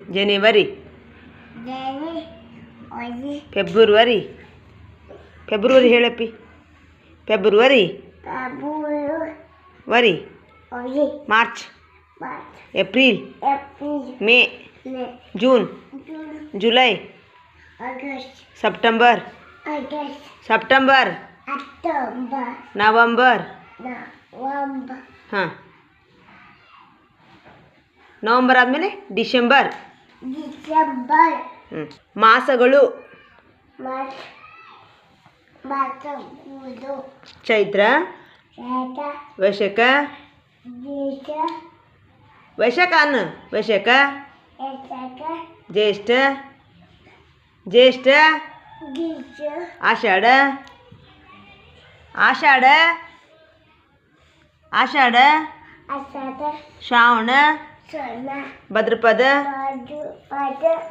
ಜನವರಿ ಫೆಬ್ರವರಿ ಫೆಬ್ರವರಿ ಹೇಳಪ್ಪಿ ಫೆಬ್ರವರಿ ವರಿ March April May June July September November ಹಾಂ ನವಂಬರ್ ಆದಮೇಲೆ ಡಿಸೆಂಬರ್ ಮಾಸಗಳು ಚೈತ್ರ ವೈಶಾಖ ವೈಶಾಖ ಅನ್ನು ವೈಶಾಖ ಜ್ಯೇಷ್ಠ ಜ್ಯೇಷ್ಠ ಆಷಾಢ ಆಷಾಢ ಆಷಾಢ ಶ್ರಾವಣ ಭದ್ರಪದ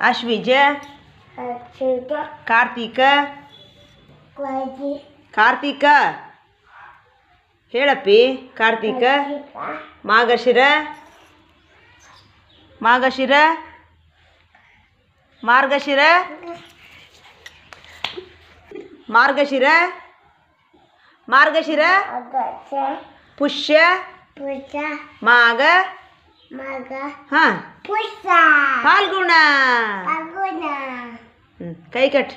ಆಶ್ವಿಜ ಕಾರ್ತಿಕ ಕಾರ್ತಿಕ ಹೇಳಪ್ಪಿ ಕಾರ್ತಿಕ ಮಾರ್ಗಶಿರ ಮಾರ್ಗಶಿರ ಮಾರ್ಗಶಿರ ಮಾರ್ಗಶಿರ ಮಾರ್ಗಶಿರ ಪುಷ್ಯ ಮಾಘ ಹಾಂ ಫಾಲ್ಗುಣ ಕೈ ಕಟ್